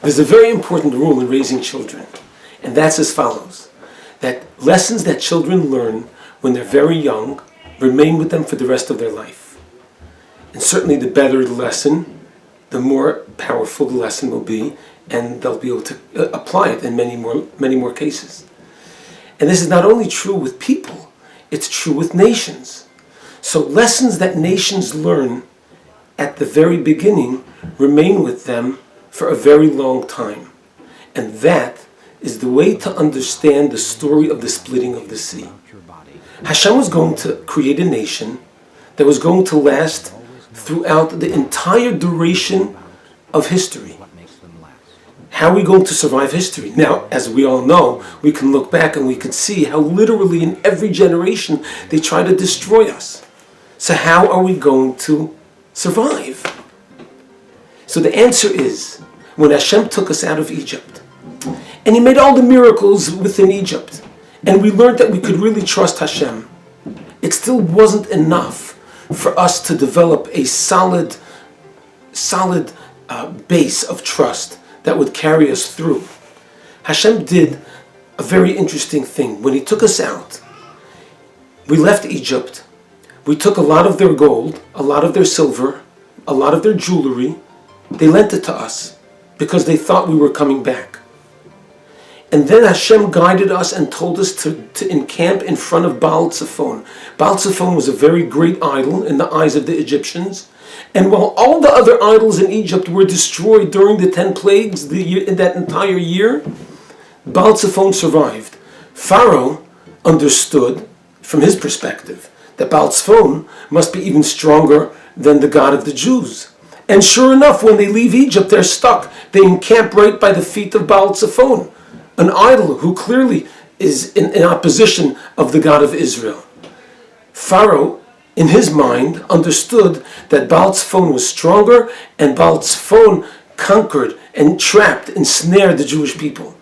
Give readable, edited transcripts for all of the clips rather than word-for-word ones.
There's a very important rule in raising children, and that's as follows: that lessons that children learn when they're very young remain with them for the rest of their life. And certainly the better the lesson, the more powerful the lesson will be, and they'll be able to apply it in many more cases. And this is not only true with people, it's true with nations. So lessons that nations learn at the very beginning remain with them for a very long time. And that is the way to understand the story of the splitting of the sea. Hashem was going to create a nation that was going to last throughout the entire duration of history. How are we going to survive history? Now, as we all know, we can look back and we can see how literally in every generation they try to destroy us. So how are we going to survive? So the answer is, when Hashem took us out of Egypt, and He made all the miracles within Egypt, and we learned that we could really trust Hashem, it still wasn't enough for us to develop a solid base of trust that would carry us through. Hashem did a very interesting thing. When He took us out, we left Egypt, we took a lot of their gold, a lot of their silver, a lot of their jewelry. They lent it to us because they thought we were coming back. And then Hashem guided us and told us to encamp in front of Baal Tzifon. Baal Tzifon was a very great idol in the eyes of the Egyptians. And while all the other idols in Egypt were destroyed during the 10 plagues in that entire year, Baal Tzifon survived. Pharaoh understood, from his perspective, that Baal Tzifon must be even stronger than the God of the Jews. And sure enough, when they leave Egypt, they're stuck. They encamp right by the feet of Baal Tzifon, an idol who clearly is in opposition of the God of Israel. Pharaoh, in his mind, understood that Baal Tzifon was stronger, and Baal Tzifon conquered and trapped, ensnared the Jewish people.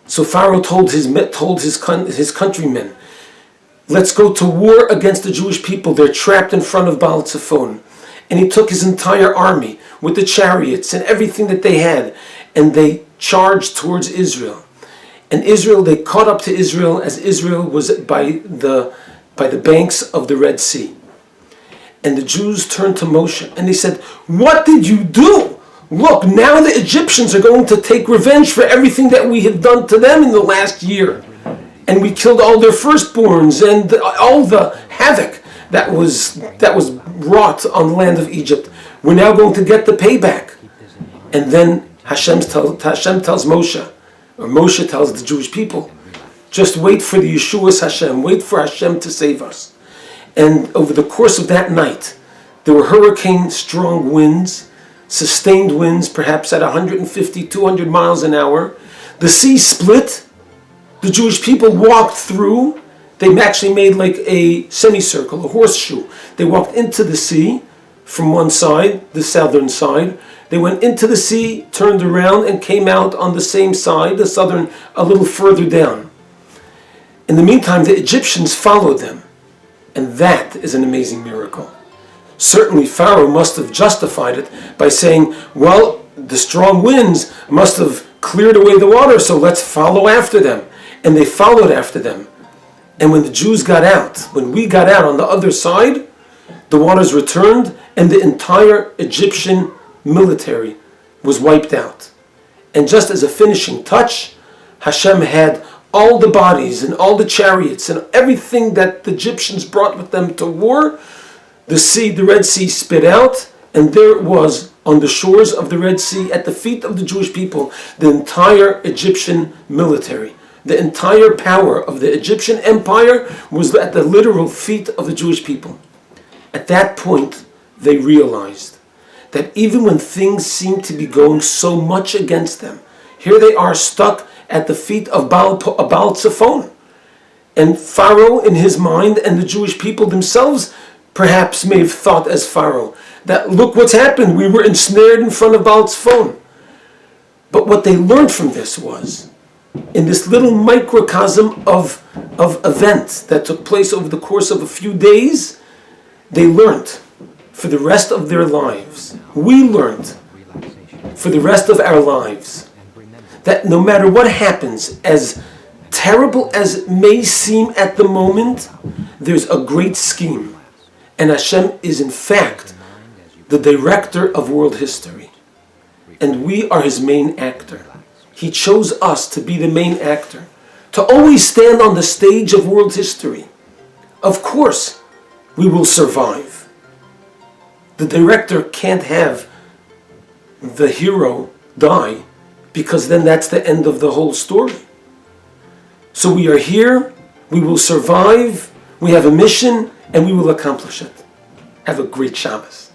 So Pharaoh told his countrymen, let's go to war against the Jewish people. They're trapped in front of Baal Tzifon. And he took his entire army with the chariots and everything that they had, and they charged towards Israel. And they caught up to Israel as Israel was by the banks of the Red Sea. And the Jews turned to Moshe and they said, "What did you do? Look, now the Egyptians are going to take revenge for everything that we have done to them in the last year. And we killed all their firstborns and all the havoc that was wrought on the land of Egypt. We're now going to get the payback." And then Hashem tells Moshe, or Moshe tells the Jewish people, just wait for the Yeshua's Hashem, wait for Hashem to save us. And over the course of that night, there were hurricane-strong winds, sustained winds, perhaps at 150, 200 miles an hour. The sea split. The Jewish people walked through. They actually made like a semicircle, a horseshoe. They walked into the sea from one side, the southern side. They went into the sea, turned around, and came out on the same side, the southern, a little further down. In the meantime, the Egyptians followed them. And that is an amazing miracle. Certainly Pharaoh must have justified it by saying, well, the strong winds must have cleared away the water, so let's follow after them. And they followed after them. And when the Jews got out, when we got out on the other side, the waters returned and the entire Egyptian military was wiped out. And just as a finishing touch, Hashem had all the bodies and all the chariots and everything that the Egyptians brought with them to war. The Red Sea spit out, and there it was on the shores of the Red Sea at the feet of the Jewish people, the entire Egyptian military. The entire power of the Egyptian empire was at the literal feet of the Jewish people. At that point, they realized that even when things seemed to be going so much against them, here they are stuck at the feet of Baal Tzifon. And Pharaoh, in his mind, and the Jewish people themselves, perhaps may have thought as Pharaoh, that look what's happened, we were ensnared in front of Baal Tzifon. But what they learned from this was, in this little microcosm of event that took place over the course of a few days, they learned for the rest of their lives, we learned for the rest of our lives. That no matter what happens, as terrible as it may seem at the moment, there's a great scheme. And Hashem is in fact the director of world history. And we are his main actor. He chose us to be the main actor, to always stand on the stage of world history. Of course, we will survive. The director can't have the hero die, because then that's the end of the whole story. So we are here, we will survive, we have a mission, and we will accomplish it. Have a great Shabbos.